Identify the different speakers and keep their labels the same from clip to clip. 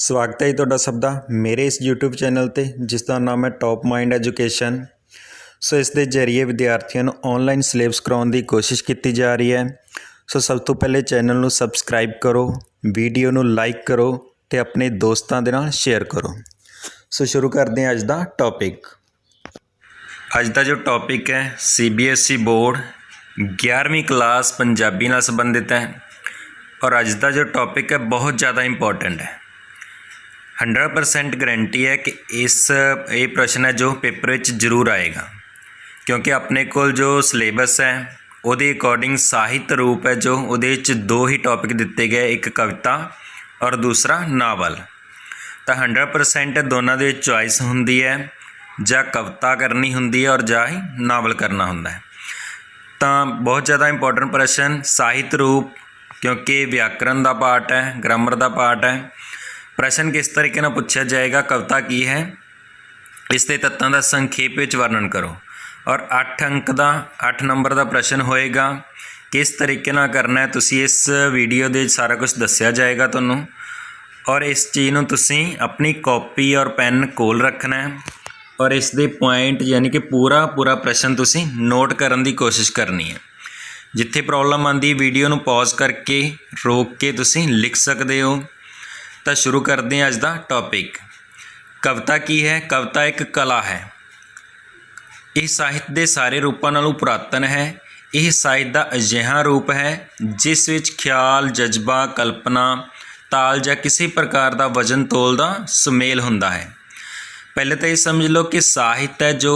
Speaker 1: ਸਵਾਗਤ ਹੈ ਜੀ ਤੁਹਾਡਾ ਸਭ ਦਾ ਮੇਰੇ ਇਸ YouTube ਚੈਨਲ ਤੇ ਜਿਸ ਦਾ ਨਾਮ ਹੈ ਟੌਪ ਮਾਈਂਡ ਐਜੂਕੇਸ਼ਨ। ਸੋ ਇਸ ਦੇ ਜ਼ਰੀਏ ਵਿਦਿਆਰਥੀਆਂ ਨੂੰ ਆਨਲਾਈਨ ਸਿਲੇਬਸ ਕਰਾਉਣ ਦੀ ਕੋਸ਼ਿਸ਼ ਕੀਤੀ ਜਾ ਰਹੀ ਹੈ। ਸੋ ਸਭ ਤੋਂ ਪਹਿਲੇ ਚੈਨਲ ਨੂੰ ਸਬਸਕ੍ਰਾਈਬ ਕਰੋ, ਵੀਡੀਓ ਨੂੰ ਲਾਈਕ ਕਰੋ ਤੇ ਆਪਣੇ ਦੋਸਤਾਂ ਦੇ ਨਾਲ ਸ਼ੇਅਰ ਕਰੋ। ਸੋ ਸ਼ੁਰੂ ਕਰਦੇ ਹਾਂ ਅੱਜ ਦਾ ਟੌਪਿਕ। ਅੱਜ ਦਾ ਜੋ ਟੌਪਿਕ ਹੈ CBSE ਬੋਰਡ 11ਵੀਂ ਕਲਾਸ ਪੰਜਾਬੀ ਨਾਲ ਸੰਬੰਧਿਤ ਹੈ और ਅੱਜ ਦਾ जो टॉपिक है बहुत ज़्यादा इंपॉर्टेंट है। 100% गारंटी है कि ये प्रश्न है जो पेपर में जरूर आएगा, क्योंकि अपने को जो सिलेबस है ਉਹਦੇ अकॉर्डिंग ਸਾਹਿਤ रूप है जो ਉਹਦੇ दो ही टॉपिक दिते गए, एक कविता और दूसरा नावल। तो 100% दोनों ਦੇ चॉइस ਹੁੰਦੀ है, ਜਾਂ कविता करनी ਹੁੰਦੀ है और ਜਾਂ ही नावल करना ਹੁੰਦਾ है। तो बहुत ज़्यादा इंपॉर्टेंट प्रश्न ਸਾਹਿਤ रूप, क्योंकि व्याकरण का पार्ट है, ग्रामर का पार्ट है। प्रश्न किस तरीके ਨਾਲ पूछा जाएगा, कविता की है, इसके तत्वों का संक्षेप में वर्णन करो। और 8 अंक का 8 नंबर का प्रश्न होएगा, किस तरीके ਨਾਲ करना है तुसी इस वीडियो दे सारा कुछ दस्या जाएगा तुहानू। और इस चीज़ नू तुसी अपनी कॉपी और पेन कोल रखना है और इस दे पॉइंट यानी कि पूरा प्रश्न तुसी नोट करने की कोशिश करनी है। जिथे प्रॉब्लम आती वीडियो नू पॉज करके रोक के तुसी लिख सकते हो। तो शुरू करते हैं अज दा टॉपिक। कविता की है? कविता एक कला है। यह साहित्य के सारे रूपों नालों पुरातन है। यह साहित्य का अजिहा रूप है जिस विच ख्याल, जज्बा, कल्पना, ताल या किसी प्रकार का वजन तोल का सुमेल हुंदा है। पहले तो ये समझ लो कि साहित्य है जो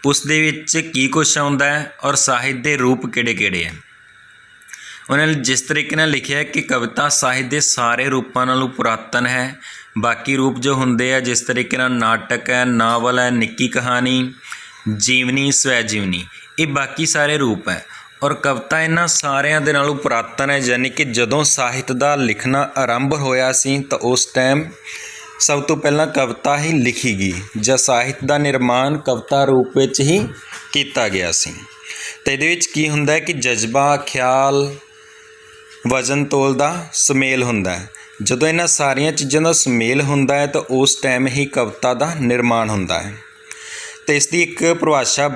Speaker 1: उस दे विच की कुछ आउंदा है और साहित्य के रूप किहड़े-किहड़े है। उन्होंने जिस तरीके नाल लिखिया है कि कविता साहित्य के सारे रूपों नालों पुरातन है। बाकी रूप जो हुंदे है जिस तरीके नाल नाटक है, नावल है, निक्की कहानी, जीवनी, स्वैजीवनी, ये बाकी सारे रूप है। और कविता इन्हां सारियां दे नालों पुरातन है, यानी कि जदों साहित्य का लिखना आरंभ होया सी तो उस टाइम सब तो पहला कविता ही लिखी गई ਜਾਂ ਸਾਹਿਤ ਦਾ ਨਿਰਮਾਣ ਕਵਿਤਾ रूप ਵਿੱਚ ही किया गया सी। तो ये की हुंदा है कि जज्बा, ख्याल, वजन तोल का सुमेल हुंदा है। जदों इन्हां सारियां चीज़ों का सुमेल हुंदा है तो उस टाइम ही कविता का निर्माण हुंदा है। तो इसकी एक परिभाषा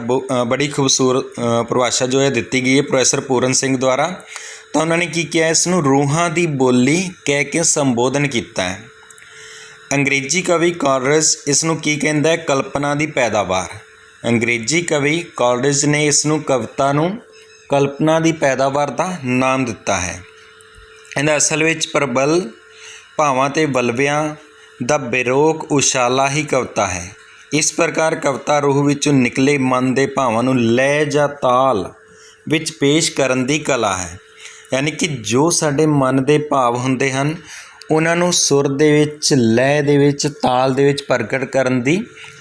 Speaker 1: बड़ी खूबसूरत परिभाषा जो है दी गई है प्रोफैसर पूरन सिंह द्वारा। तो उन्होंने की किया, इसनूं रूहां की बोली कह के संबोधन किया है। अंग्रेजी कवि कॉलरिज इसनूं की कहंदा है, कल्पना की पैदावार। अंग्रेजी कवि कॉलरिज ने इसनूं कविता नूं कल्पना की पैदावार का नाम दिता है। इहदा असल विच प्रबल भावां ते वलवियां दा बेरोक उछाला ही कविता है। इस प्रकार कविता रूह विचों निकले मन के भावां नूं लय जां ताल विच पेश करन दी कला है। यानी कि जो साडे मन के भाव हुंदे हन उन्होंने सुर दे विच, लय दे विच, ताल दे विच प्रगट करन दी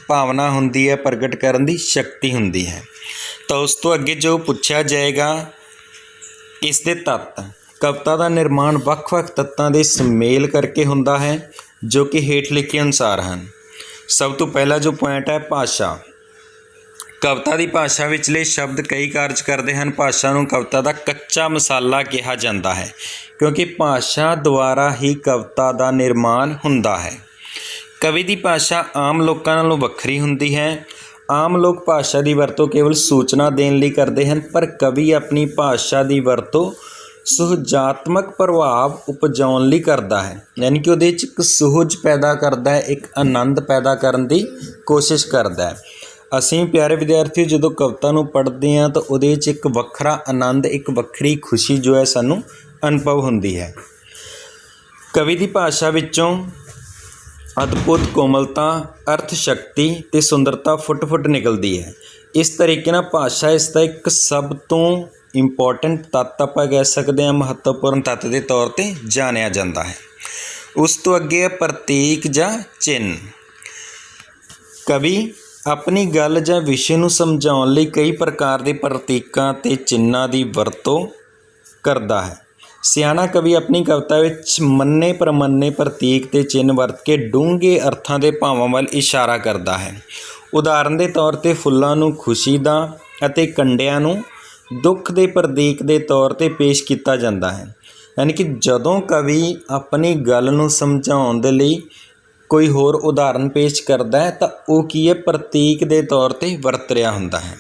Speaker 1: भावना हुंदी है, प्रगट करन दी शक्ति हुंदी है। तो उस तो अगे जो पूछा जाएगा इस दे तत्त। कविता का निर्माण वख-वख तत्तां दे सुमेल करके हुंदा है जो कि हेठ लिखे अनुसार हैं। सब तो पहला जो पॉइंट है भाषा। कविता की भाषा विचले शब्द कई कार्य करते हैं। भाषा नूं कविता का कच्चा मसाला कहा जाता है, क्योंकि भाषा द्वारा ही कविता का निर्माण हुंदा है। कवि की भाषा आम लोगों नालों वक्री हुंदी है। आम लोग भाषा की वरतों केवल सूचना देने लई करते हैं, पर कवि अपनी भाषा की वरतों सुहजात्मक प्रभाव उपजाउण लई करता है। यानी कि उहदे विच एक सुहज पैदा करता है, एक आनंद पैदा करने की कोशिश करता है। असीं प्यारे विद्यार्थी जदों कविता नूं पढ़ते हैं तो उहदे विच एक वखरा आनंद, एक वखरी खुशी जो है सानूं अनुभव हुंदी है। कवि की भाषा विचों अद्भुत कोमलता, अर्थ शक्ति ते सुंदरता फुट फुट निकलती है। इस तरीके नाल भाषा इसका एक सब तो इंपॉर्टेंट तत्त आपां कह सकते हैं, महत्वपूर्ण तत्त के तौर पर जानिया जाता है। उस तो अगे है प्रतीक जां चिन्ह। कवि अपनी गल जां विषय नूं समझाउण लई कई प्रकार के प्रतीकां ते चिन्हां की वरतों करता है। सियाणा कवि अपनी कविता विच मन्ने प्रमन्ने प्रतीक ते चिन्ह वरत के डूंघे अर्थां दे भावां वल इशारा करता है। उदाहरण के तौर पर फुल्लां नूं खुशी दा अते कंडियां नूं दुख के प्रतीक के तौर पर पेश किया जाता है। यानी कि जदों कवि अपनी गल नूं समझाउण दे लई कोई होर उदाहरण पेश करदा है तां ओह की है प्रतीक दे तौर ते वरत रिहा हुंदा है।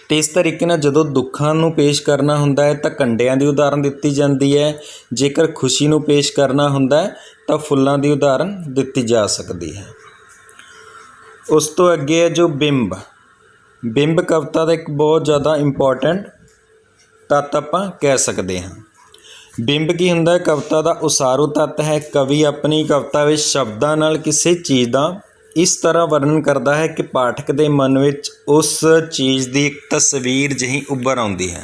Speaker 1: तो इस तरीके नाल जदों दुखां नूं पेश करना हुंदा है तां कंडिਆਂ ਦੀ उदाहरण दित्ती जाती है, जेकर खुशी नूं पेश करना हुंदा है तां फुੱਲਾਂ ਦੀ उदाहरण दित्ती जा सकती है। उस तो अगे है जो बिंब। बिंब कविता का एक बहुत ज़्यादा इंपॉर्टेंट तत्त आपां कह सकते हैं। बिंब की हुंदा है, कविता का उसारू तत्त है। कवि अपनी कविता में शब्दां नाल किसी चीज़ का इस तरह वर्णन करता है कि पाठक के मन में उस चीज़ की एक तस्वीर जही उभर आउंदी है।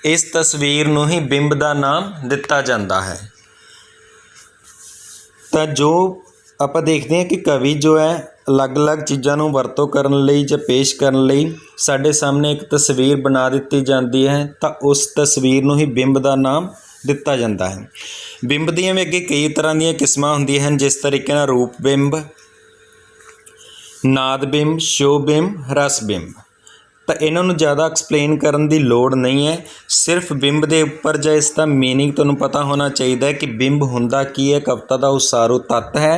Speaker 1: इस तस्वीर नूं ही बिंब का नाम दिता जाता है। तो जो आप देखते हैं कि कवि जो है अलग अलग चीज़ों नूं वरतों करन लई जां पेश करन लई साडे सामने एक तस्वीर बना दित्ती जाती है, तो उस तस्वीर नूं ही बिंब का नाम दिता जाता है। बिंब दियां भी अगे कई तरह दी किस्मां हुंदियां हन, जिस तरीके नाल रूप बिंब, नाद बिंब, शो बिंब, रस बिंब। तो इन्हां नूं ज़्यादा एक्सप्लेन करन दी लोड़ नहीं है। सिर्फ बिंब के उपर जां इसका मीनिंग तुहानूं पता होना चाहिए कि बिंब हुंदा की है, कविता का उसारू तत्त है।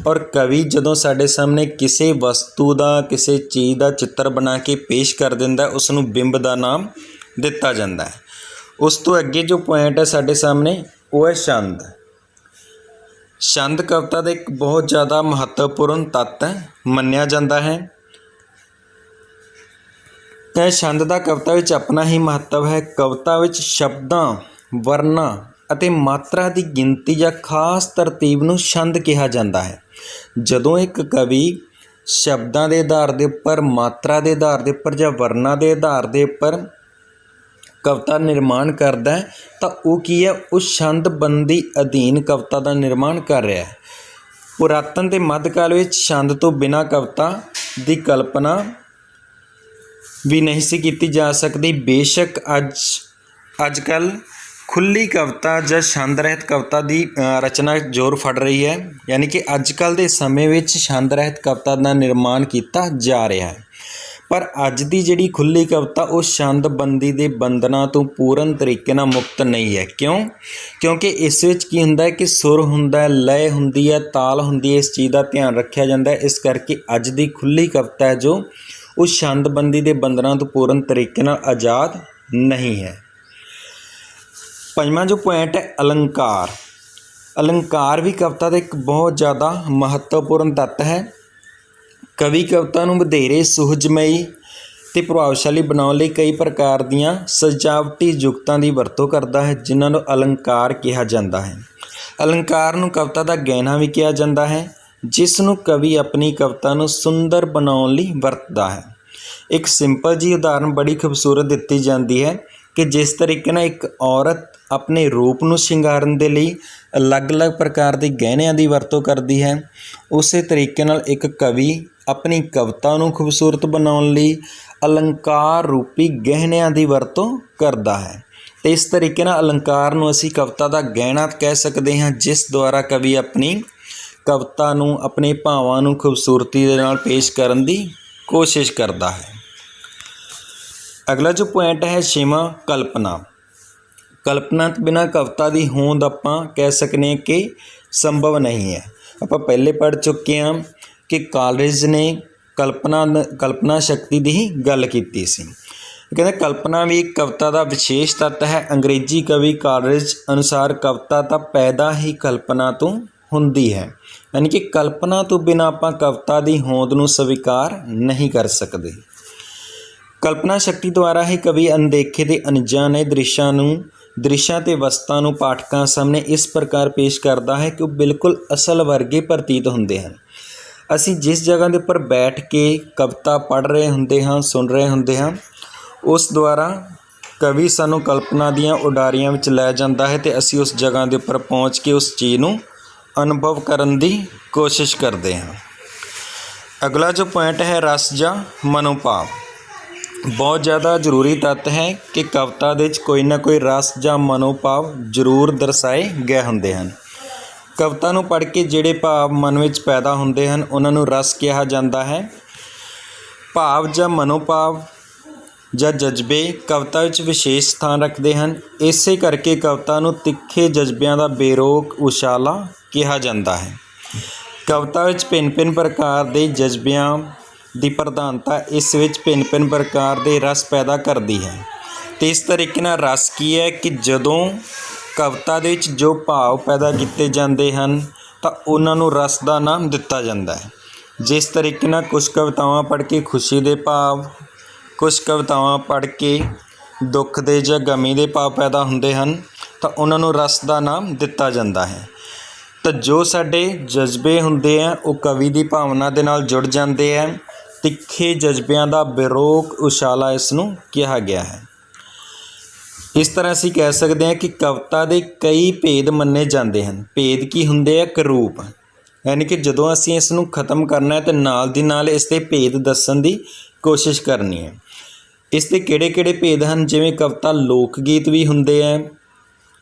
Speaker 1: और कवि जदों साडे सामने किसी वस्तु का किसी चीज़ का चित्र बना के पेश कर दिंदा, उसनूं बिंब का नाम दिता जाता है। उस तो अगे जो पॉइंट है साडे सामने वो है छंद। छंद कविता का एक बहुत ज़्यादा महत्वपूर्ण तत्त मन्निया जाता है। छंद का कविता विच अपना ही महत्व है। कविता विच शब्दां, वर्णां ਅਤੇ मात्रा की गिनती या खास तरतीब नूं छंद कहा जाता है। जदों एक कवि शब्दां के आधार के उपर, मात्रा के आधार के उपर या वर्णां के आधार के उपर कविता निर्माण करता है, तो वह की है उस छंदबंदी अधीन कविता का निर्माण कर रहा है। पुरातन ते मध्यकाल में छंद तो बिना कविता की कल्पना भी नहीं सी की जा सकती। बेशक अजकल खुली कविता या छंद रहत कविता की रचना जोर फड़ रही है, यानी कि अजकल के समय में छंद रहत कविता का निर्माण किया जा रहा है। पर अज की जिहड़ी खुली कविता उस छंदबंदी के बंधनों तो पूर्ण तरीके नाल मुक्त नहीं है। क्यों? क्योंकि इस विच की हुंदा है कि सुर हुंदा है, लय हुंदी है, ताल हुंदी है, इस चीज़ का ध्यान रखा जाता है। इस करके अज की खुली कविता है जो उस छंदबंदी के बंधनों तो पूर्ण तरीके नाल आज़ाद नहीं है। पंजवां जो पॉइंट है अलंकार। अलंकार भी कविता का एक बहुत ज़्यादा महत्वपूर्ण तत्त है। कवि कविता नूं वधेरे सुहजमई ते प्रभावशाली बनाउण लई कई प्रकार दीआं सजावटी जुगतां दी वरतों करता है, जिन्हां नूं अलंकार कहा जाता है। अलंकार नूं कविता का गहना भी कहा जाता है, जिस नूं कवि अपनी कविता नूं सुंदर बनाउण लई वरतदा है। एक सिंपल जी उदाहरण बड़ी खूबसूरत दित्ती जाती है कि जिस तरीके नाल एक औरत अपने रूप नूं शिंगारन दे लई अलग अलग प्रकार के गहनिਆਂ की वरतों करती है, उस तरीके नाल एक कवि अपनी कविता नूं खूबसूरत बनाउण लई अलंकार रूपी गहनिਆਂ की वरतों करता है। तो इस तरीके नाल अलंकार नूं असीं कविता का गहना कह सकते हैं, जिस द्वारा कवि अपनी कविता नूं, अपने भावां नूं खूबसूरती दे नाल पेश करन दी कोशिश करता है। अगला जो पॉइंट है छेवां कल्पना। कल्पना तो बिना कविता की होंद आपां कह सकते हैं कि संभव नहीं है। आपां पहले पढ़ चुके हैं कि कालरिज ने कल्पना शक्ति की ही गल कीती सी। कहते कल्पना भी एक कविता का विशेष तत्त है। अंग्रेजी कवि कालरिज अनुसार कविता तो पैदा ही कल्पना तो हुंदी है, यानी कि कल्पना तो बिना आपां कविता की होंद नूं स्वीकार नहीं कर सकते। कल्पना शक्ति द्वारा ही कवि अनदेखे ते अनजाने दृश्यां ते वस्तां नूं पाठकां सामने इस प्रकार पेश करता है कि वो बिल्कुल असल वर्गे प्रतीत होंदे हैं। असीं जिस जगह के उपर बैठ के कविता पढ़ रहे होंदे हाँ, सुन रहे होंदे हाँ, उस द्वारा कवि सानूं कल्पना दीआं उडारियां विच लै जांदा है ते असीं उस जगह के उपर पहुँच के उस चीज़ नूं अनुभव करन दी कोशिश करते हैं। अगला जो पॉइंट है रस जां मनोभाव। बहुत ज़्यादा जरूरी तत्त है कि कविता दे विच कोई ना कोई रस जां मनोभाव जरूर दर्शाए गए होंदे हैं। कविता नूं पढ़ के जिहड़े भाव मन विच पैदा होंदे हैं उन्हां नूं रस कहा जाता है। भाव जां मनोभाव ਜਾਂ ਜਜ਼ਬੇ ਕਵਿਤਾ ਵਿੱਚ ਵਿਸ਼ੇਸ਼ ਸਥਾਨ ਰੱਖਦੇ ਹਨ। ਇਸੇ ਕਰਕੇ ਕਵਿਤਾ ਨੂੰ ਤਿੱਖੇ ਜਜ਼ਬਿਆਂ ਦਾ ਬੇਰੋਕ ਉਛਾਲਾ ਕਿਹਾ ਜਾਂਦਾ ਹੈ। ਕਵਿਤਾ ਵਿੱਚ ਭਿੰਨ-ਭਿੰਨ ਪ੍ਰਕਾਰ ਦੇ ਜਜ਼ਬਿਆਂ ਦੀ ਪ੍ਰਧਾਨਤਾ ਇਸ ਵਿੱਚ ਭਿੰਨ-ਭਿੰਨ ਪ੍ਰਕਾਰ ਦੇ ਰਸ ਪੈਦਾ ਕਰਦੀ ਹੈ। ਅਤੇ ਇਸ ਤਰੀਕੇ ਨਾਲ ਰਸ ਕੀ ਹੈ ਕਿ ਜਦੋਂ ਕਵਿਤਾ ਦੇ ਵਿੱਚ ਜੋ ਭਾਵ ਪੈਦਾ ਕੀਤੇ ਜਾਂਦੇ ਹਨ ਤਾਂ ਉਹਨਾਂ ਨੂੰ ਰਸ ਦਾ ਨਾਮ ਦਿੱਤਾ ਜਾਂਦਾ ਹੈ। ਜਿਸ ਤਰੀਕੇ ਨਾਲ ਕੁਝ ਕਵਿਤਾਵਾਂ ਪੜ੍ਹ ਕੇ ਖੁਸ਼ੀ ਦੇ ਭਾਵ, ਕੁਝ ਕਵਿਤਾਵਾਂ ਪੜ੍ਹ ਕੇ ਦੁੱਖ ਦੇ ਜਾਂ ਗਮੀ ਦੇ ਭਾਵ ਪੈਦਾ ਹੁੰਦੇ ਹਨ ਤਾਂ ਉਹਨਾਂ ਨੂੰ ਰਸ ਦਾ ਨਾਮ ਦਿੱਤਾ ਜਾਂਦਾ ਹੈ। ਤਾਂ ਜੋ ਸਾਡੇ ਜਜ਼ਬੇ ਹੁੰਦੇ ਆ ਉਹ ਕਵੀ ਦੀ ਭਾਵਨਾ ਦੇ ਨਾਲ ਜੁੜ ਜਾਂਦੇ ਹੈ। ਤਿੱਖੇ ਜਜ਼ਬਿਆਂ ਦਾ ਬੇਰੋਕ ਉਛਾਲਾ ਇਸ ਨੂੰ ਕਿਹਾ ਗਿਆ ਹੈ। ਇਸ ਤਰ੍ਹਾਂ ਅਸੀਂ ਕਹਿ ਸਕਦੇ ਹਾਂ ਕਿ ਕਵਿਤਾ ਦੇ ਕਈ ਭੇਦ ਮੰਨੇ ਜਾਂਦੇ ਹਨ। ਭੇਦ ਕੀ ਹੁੰਦੇ ਆ? ਕਰੂਪ, ਯਾਨੀ ਕਿ ਜਦੋਂ ਅਸੀਂ ਇਸ ਨੂੰ ਖ਼ਤਮ ਕਰਨਾ ਹੈ ਤਾਂ ਨਾਲ ਦੀ ਨਾਲ ਇਸ ਦੇ ਭੇਦ ਦੱਸਣ ਦੀ ਕੋਸ਼ਿਸ਼ ਕਰਨੀ ਹੈ। ਇਸ ਦੇ ਕਿਹੜੇ-ਕਿਹੜੇ ਭੇਦ ਹਨ? ਜਿਵੇਂ ਕਵਿਤਾ ਲੋਕ ਗੀਤ ਵੀ ਹੁੰਦੇ ਹੈ,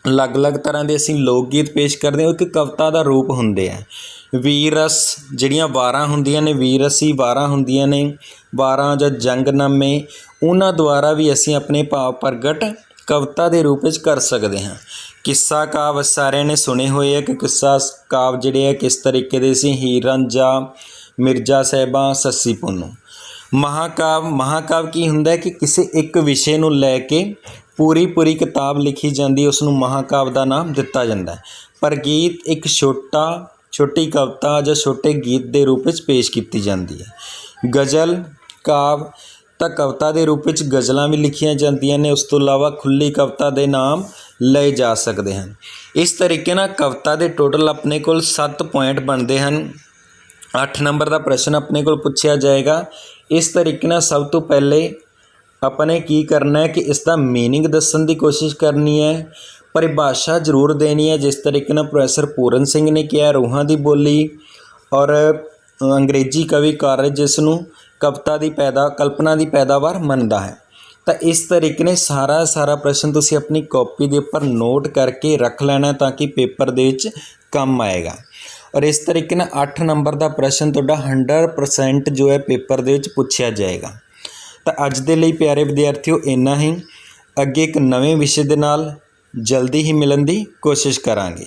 Speaker 1: ਅਲੱਗ-ਅਲੱਗ ਤਰ੍ਹਾਂ ਦੇ ਅਸੀਂ ਲੋਕ ਗੀਤ ਪੇਸ਼ ਕਰਦੇ ਹਾਂ, ਉਹ ਇੱਕ ਕਵਿਤਾ ਦਾ ਰੂਪ ਹੁੰਦੇ ਆ। ਵੀਰ ਰਸ ਜਿਹੜੀਆਂ ਵਾਰਾਂ ਹੁੰਦੀਆਂ ਨੇ, ਵੀਰ ਰਸੀ ਵਾਰਾਂ ਹੁੰਦੀਆਂ ਨੇ, ਵਾਰਾਂ ਜਾਂ ਜੰਗਨਾਮੇ, ਉਹਨਾਂ ਦੁਆਰਾ ਵੀ ਅਸੀਂ ਆਪਣੇ ਭਾਵ ਪ੍ਰਗਟ ਕਵਿਤਾ ਦੇ ਰੂਪ ਵਿੱਚ ਕਰ ਸਕਦੇ ਹਾਂ। ਕਿੱਸਾ ਕਾਵਿ ਸਾਰਿਆਂ ਨੇ ਸੁਣੇ ਹੋਏ ਆ ਕਿ ਕਿੱਸਾ ਕਾਵਿ ਜਿਹੜੇ ਆ ਕਿਸ ਤਰੀਕੇ ਦੇ ਸੀ। ਹੀਰ ਰਾਂਝਾ, ਮਿਰਜ਼ਾ ਸਾਹਿਬਾਂ, ਸੱਸੀ ਪੁੰਨੂ। ਮਹਾਕਾਵਿ ਕੀ ਹੁੰਦਾ ਕਿ ਕਿਸੇ ਇੱਕ ਵਿਸ਼ੇ ਨੂੰ ਲੈ ਕੇ ਪੂਰੀ ਕਿਤਾਬ ਲਿਖੀ ਜਾਂਦੀ, ਉਸ ਨੂੰ ਮਹਾਕਾਵਿ ਦਾ ਨਾਮ ਦਿੱਤਾ ਜਾਂਦਾ ਹੈ। ਪਰ ਗੀਤ ਇੱਕ ਛੋਟੀ ਕਵਿਤਾ ਜਾਂ ਛੋਟੇ ਗੀਤ ਦੇ ਰੂਪ ਵਿੱਚ ਪੇਸ਼ ਕੀਤੀ ਜਾਂਦੀ ਹੈ। ਗਜ਼ਲ ਕਾਵਿ ਤਾਂ ਕਵਿਤਾ ਦੇ ਰੂਪ ਵਿੱਚ ਗਜ਼ਲਾਂ ਵੀ ਲਿਖੀਆਂ ਜਾਂਦੀਆਂ ਨੇ। ਉਸ ਤੋਂ ਇਲਾਵਾ ਖੁੱਲ੍ਹੀ ਕਵਿਤਾ ਦੇ ਨਾਮ ਲਏ ਜਾ ਸਕਦੇ ਹਨ। ਇਸ ਤਰੀਕੇ ਨਾਲ ਕਵਿਤਾ ਦੇ ਟੋਟਲ ਆਪਣੇ ਕੋਲ 7 ਪੁਆਇੰਟ ਬਣਦੇ ਹਨ। 8 ਨੰਬਰ ਦਾ ਪ੍ਰਸ਼ਨ ਆਪਣੇ ਕੋਲ ਪੁੱਛਿਆ ਜਾਏਗਾ। ਇਸ ਤਰੀਕੇ ਨਾਲ ਸਭ ਤੋਂ ਪਹਿਲੇ ਆਪਾਂ ਨੇ ਕੀ ਕਰਨਾ ਹੈ ਕਿ ਇਸ ਦਾ ਮੀਨਿੰਗ ਦੱਸਣ ਦੀ ਕੋਸ਼ਿਸ਼ ਕਰਨੀ ਹੈ, ਪਰਿਭਾਸ਼ਾ ਜ਼ਰੂਰ ਦੇਣੀ ਹੈ। ਜਿਸ ਤਰੀਕੇ ਨਾਲ ਪ੍ਰੋਫੈਸਰ ਪੂਰਨ ਸਿੰਘ ਨੇ ਕਿਹਾ, ਰੂਹਾਂ ਦੀ ਬੋਲੀ ਔਰ ਅੰਗਰੇਜ਼ੀ ਕਵੀ ਕਾਰਜ ਜਿਸ ਨੂੰ ਕਲਪਨਾ ਦੀ ਪੈਦਾਵਾਰ ਮੰਨਦਾ ਹੈ। ਤਾਂ ਇਸ ਤਰੀਕੇ ਨੇ ਸਾਰਾ ਪ੍ਰਸ਼ਨ ਤੁਸੀਂ ਆਪਣੀ ਕਾਪੀ ਦੇ ਉੱਪਰ ਨੋਟ ਕਰਕੇ ਰੱਖ ਲੈਣਾ ਤਾਂ ਕਿ ਪੇਪਰ ਦੇ ਵਿੱਚ ਕੰਮ ਆਏਗਾ। ਔਰ ਇਸ ਤਰੀਕੇ ਨਾਲ 8 ਨੰਬਰ ਦਾ ਪ੍ਰਸ਼ਨ ਤੁਹਾਡਾ 100% ਜੋ ਹੈ ਪੇਪਰ ਦੇ ਵਿੱਚ ਪੁੱਛਿਆ ਜਾਏਗਾ। ਤਾਂ ਅੱਜ ਦੇ ਲਈ ਪਿਆਰੇ ਵਿਦਿਆਰਥੀਓ ਇੰਨਾ ਹੀ। ਅੱਗੇ ਇੱਕ ਨਵੇਂ ਵਿਸ਼ੇ ਦੇ ਨਾਲ ਜਲਦੀ ਹੀ ਮਿਲਣ ਦੀ ਕੋਸ਼ਿਸ਼ ਕਰਾਂਗੇ।